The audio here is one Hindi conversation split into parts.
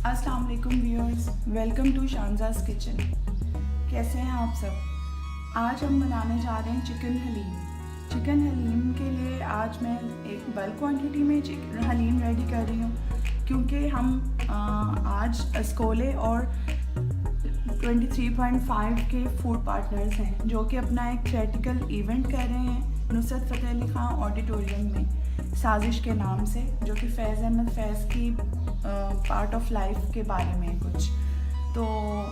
अस्सलाम वालेकुम व्यूअर्स, वेलकम टू शानजाज़ किचन। कैसे हैं आप सब? आज हम बनाने जा रहे हैं चिकन हलीम। चिकन हलीम के लिए आज मैं एक बल्क क्वांटिटी में चिकन हलीम रेडी कर रही हूँ, क्योंकि हम आज अस्कोले और 23.5 के फूड पार्टनर्स हैं जो कि अपना एक चैरिटिकल इवेंट कर रहे हैं नुसरत फ़तेह अली ख़ां ऑडिटोरियम में, साजिश के नाम से, जो कि फैज़ अहमद फैज़ की पार्ट ऑफ लाइफ के बारे में कुछ। तो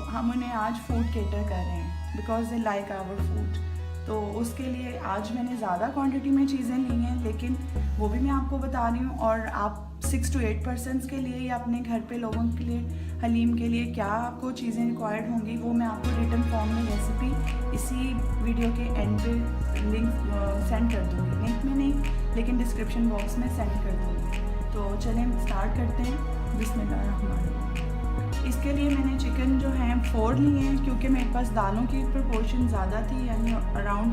हम उन्हें आज फूड केटर कर रहे हैं because they like our food. तो उसके लिए आज मैंने ज़्यादा क्वांटिटी में चीज़ें ली हैं, लेकिन वो भी मैं आपको बता रही हूँ। और आप 6 to 8 पर्सनस के लिए या अपने घर पे लोगों के लिए हलीम के लिए क्या आपको चीज़ें रिक्वायर्ड होंगी, वो मैं आपको रिटन फॉर्म में रेसिपी इसी वीडियो के एंड पे लिंक सेंड कर दूँगी। लिंक में नहीं, लेकिन डिस्क्रिप्शन बॉक्स में सेंड कर दूँगी। तो चलें स्टार्ट करते हैं। बिस्मिल्लाहिर्रहमानिर्रहीम। इसके लिए मैंने चिकन जो है 4 लिए हैं, क्योंकि मेरे पास दालों की प्रोपोर्शन ज़्यादा थी, यानी अराउंड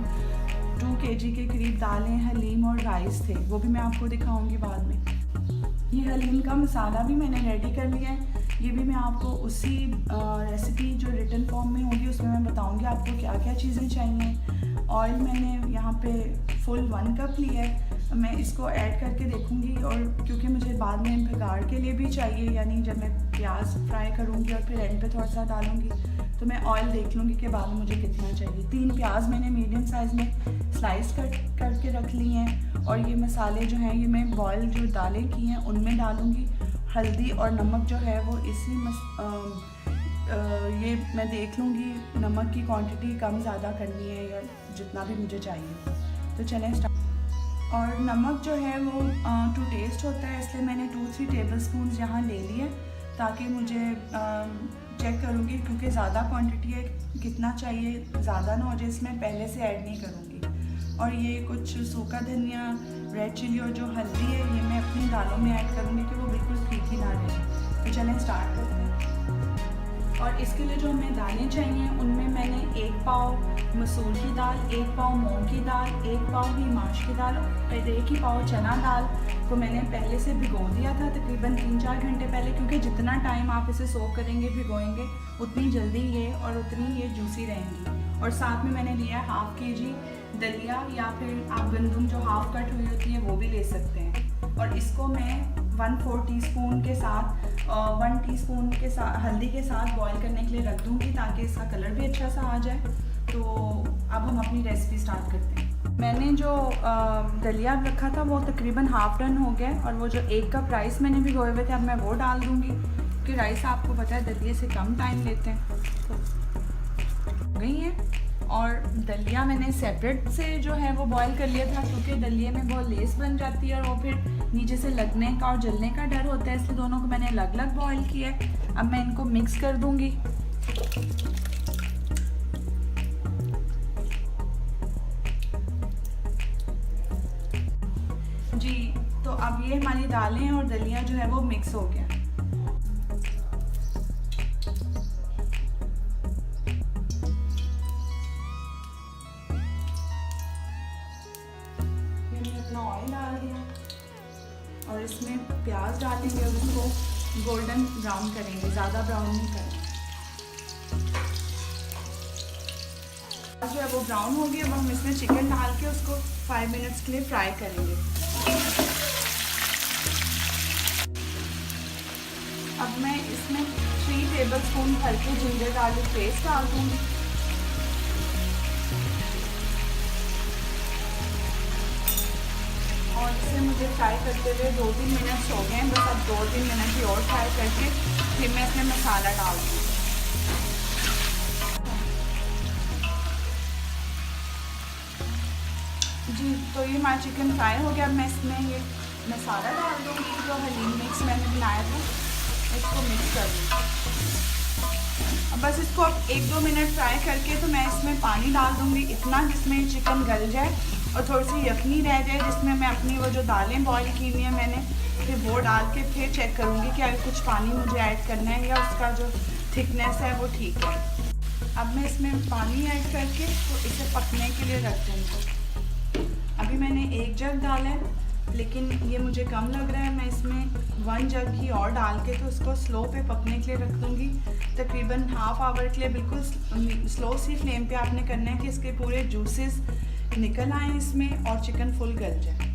2 kg के करीब दालें, हलीम और राइस थे। वो भी मैं आपको दिखाऊंगी बाद में। ये हलीम का मसाला भी मैंने रेडी कर लिया है। ये भी मैं आपको उसी रेसिपी जो रिटन फॉर्म में होगी उसमें मैं बताऊंगी आपको क्या क्या चीज़ें चाहिए। ऑयल मैंने यहाँ पे फुल 1 कप लिया है। मैं इसको ऐड करके देखूंगी, और क्योंकि मुझे बाद में भिगाड़ के लिए भी चाहिए, यानी जब मैं प्याज फ्राई करूंगी और फिर एंड पे थोड़ा सा डालूंगी, तो मैं ऑयल देख लूँगी कि बाद में मुझे कितना चाहिए। 3 प्याज मैंने मीडियम साइज़ में स्लाइस करके रख ली हैं। और ये मसाले जो हैं ये मैं बॉयल जो दालें की हैं उनमें डालूँगी। हल्दी और नमक जो है वो इसी ये मैं देख लूँगी नमक की क्वांटिटी कम ज़्यादा करनी है या जितना भी मुझे चाहिए। तो चलें स्टार्ट। और नमक जो है वो टू टेस्ट होता है, इसलिए मैंने 2-3 टेबलस्पून यहाँ ले लिए, ताकि मुझे चेक करूँगी, क्योंकि ज़्यादा क्वांटिटी है, कितना चाहिए ज़्यादा ना हो जाए, इसमें पहले से ऐड नहीं करूँगी। और ये कुछ सूखा धनिया, रेड चिली और जो हल्दी है ये मैं अपनी दालों में ऐड करूँगी कि वो बिल्कुल फीकी ना रहे। तो चलें स्टार्ट करते हैं। और इसके लिए जो हमें दालें चाहिए उनमें मैंने 1 पाव मसूर की दाल, 1 पाव मूंग की दाल, 1 पाव ही माश की दाल और 1 ही पाव चना दाल को मैंने पहले से भिगो दिया था, तकरीबन 3-4 घंटे पहले, क्योंकि जितना टाइम आप इसे सोक करेंगे, भिगोएंगे, उतनी जल्दी ये और उतनी ये जूसी रहेंगी। और साथ में मैंने लिया है 1/2 kg दलिया, या फिर आप गंदम जो हाफ कट हुई होती है वो भी ले सकते हैं। और इसको मैं 1/4 टीस्पून के साथ 1 टीस्पून के साथ हल्दी के साथ बॉईल करने के लिए रख दूँगी, ताकि इसका कलर भी अच्छा सा आ जाए। तो अब हम अपनी रेसिपी स्टार्ट करते हैं। मैंने जो दलिया रखा था वो तकरीबन हाफ डन हो गया, और वो जो 1 कप राइस मैंने भिगोए हुए थे अब मैं वो डाल दूँगी, क्योंकि राइस आपको पता है दलिये से कम टाइम लेते हैं। तो हो गई है। और दलिया मैंने सेपरेट से जो है वो बॉईल कर लिया था, क्योंकि दलिये में बहुत लेस बन जाती है और वो फिर नीचे से लगने का और जलने का डर होता है, इसलिए दोनों को मैंने अलग अलग बॉईल किया है। अब मैं इनको मिक्स कर दूंगी। जी, तो अब ये हमारी दालें और दलिया जो है वो मिक्स हो गया। ऑयल डाल दिया और इसमें प्याज डालेंगे और उसको गोल्डन ब्राउन करेंगे, ज़्यादा ब्राउन नहीं करना। प्याज जो है वो ब्राउन हो गया। अब हम इसमें चिकन डाल के उसको 5 मिनट्स के लिए फ्राई करेंगे। अब मैं इसमें 3 टेबलस्पून हल्के जिंजर गार्लिक पेस्ट डाल दूँगी। और इसे मुझे फ्राई करते हुए 2-3 मिनट्स हो गए हैं, बस अब 2-3 मिनट ही और फ्राई करके फिर मैं इसमें मसाला डाल दूँगी। जी, तो ये हमारा चिकन फ्राई हो गया। अब मैं इसमें ये मसाला डाल दूँगी जो हलीम मिक्स मैंने बनाया था, इसको मिक्स कर दूँगी। अब बस इसको अब 1-2 मिनट फ्राई करके तो मैं इसमें पानी डाल दूँगी, इतना जिसमें चिकन गल जाए और थोड़ी सी यखनी रह जाए, जिसमें मैं अपनी वो जो दालें बॉईल की हुई हैं मैंने, फिर वो डाल के फिर चेक करूँगी कि अगर कुछ पानी मुझे ऐड करना है या उसका जो थिकनेस है वो ठीक है। अब मैं इसमें पानी ऐड करके तो इसे पकने के लिए रख दूँगी। अभी मैंने 1 जग डाला है लेकिन ये मुझे कम लग रहा है। मैं इसमें 1 जग ही और डाल के तो उसको स्लो पे पकने के लिए रख दूँगी, तकरीबन हाफ़ आवर के लिए। बिल्कुल स्लो सी फ्लेम पे आपने करना है कि इसके पूरे जूसेस निकल आएँ इसमें और चिकन फुल गल जाए।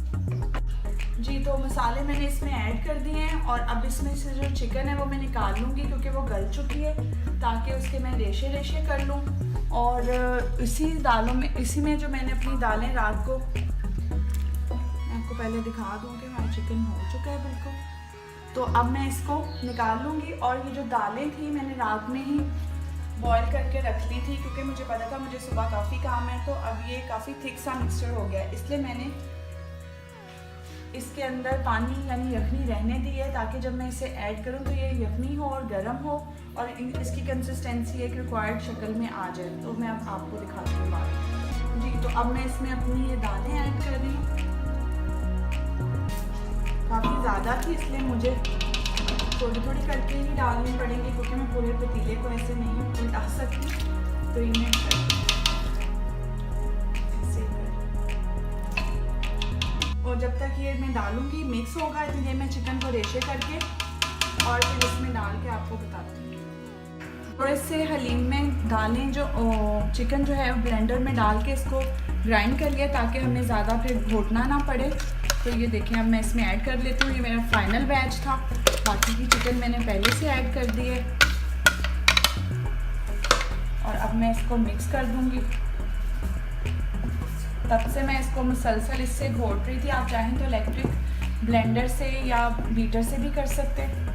जी, तो मसाले मैंने इसमें ऐड कर दिए हैं और अब इसमें से जो चिकन है वो मैं निकाल लूँगी क्योंकि वो गल चुकी है, ताकि उसके मैं रेशे रेशे कर लूँ। और इसी में जो मैंने अपनी दालें रात को, मैं आपको पहले दिखा दूँ कि हमारा चिकन हो चुका है बिल्कुल। तो अब मैं इसको निकाल लूँगी। और ये जो दालें थी मैंने रात में ही बॉईल करके रख ली थी क्योंकि मुझे पता था मुझे सुबह काफ़ी काम है। तो अब ये काफ़ी थिक सा मिक्सचर हो गया है, इसलिए मैंने इसके अंदर पानी यानी यखनी रहने दी है, ताकि जब मैं इसे ऐड करूं तो ये यखनी हो और गर्म हो और इसकी कंसिस्टेंसी एक रिक्वायर्ड शक्ल में आ जाए। तो मैं अब आपको दिखाती हूँ बात। जी, तो अब मैं इसमें अपनी ये दालें ऐड कर रही हूँ। काफ़ी ज़्यादा थी इसलिए मुझे थोड़ी थोड़ी करके ही डालनी पड़ेंगी क्योंकि मैं पूरे पतीले को ऐसे नहीं उल्टा सकती। तो ये मैं और जब तक ये मैं डालूंगी मिक्स होगा, तो ये मैं चिकन को रेशे करके और फिर इसमें डाल के आपको बताती हूँ। और इससे हलीम में दालें जो चिकन जो है ब्लेंडर में डाल के इसको ग्राइंड कर लिया ताकि हमें ज़्यादा फिर घोटना ना पड़े। तो ये देखें, अब मैं इसमें ऐड कर लेती हूँ। ये मेरा फाइनल बैच था, बाकी की चिकन मैंने पहले से ऐड कर दी है। और अब मैं इसको मिक्स कर दूँगी। तब से मैं इसको मुसलसल इससे घोट रही थी। आप चाहें तो इलेक्ट्रिक ब्लेंडर से या बीटर से भी कर सकते हैं।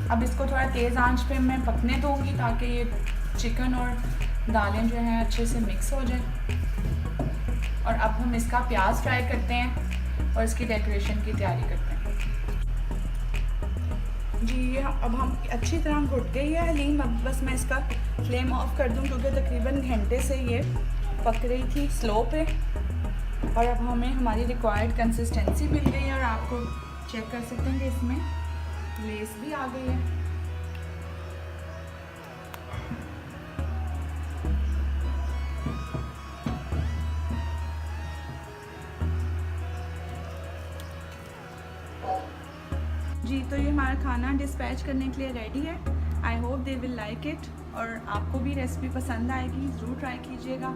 अब इसको थोड़ा तेज़ आंच पे मैं पकने दूँगी ताकि ये चिकन और दालें जो हैं अच्छे से मिक्स हो जाए। और अब हम इसका प्याज फ्राई करते हैं और इसकी डेकोरेशन की तैयारी करते हैं। जी, ये अब हम अच्छी तरह घुट गई है हलीम। अब बस मैं इसका फ्लेम ऑफ कर दूं क्योंकि तकरीबन घंटे से ये पक रही थी स्लो पे। और अब हमें हमारी रिक्वायर्ड कंसिस्टेंसी मिल गई है और आपको चेक कर सकते हैं कि इसमें लेस भी आ गई है। जी, तो ये हमारा खाना डिस्पैच करने के लिए रेडी है। I hope they will like it. और आपको भी रेसिपी पसंद आएगी, ज़रूर ट्राई कीजिएगा।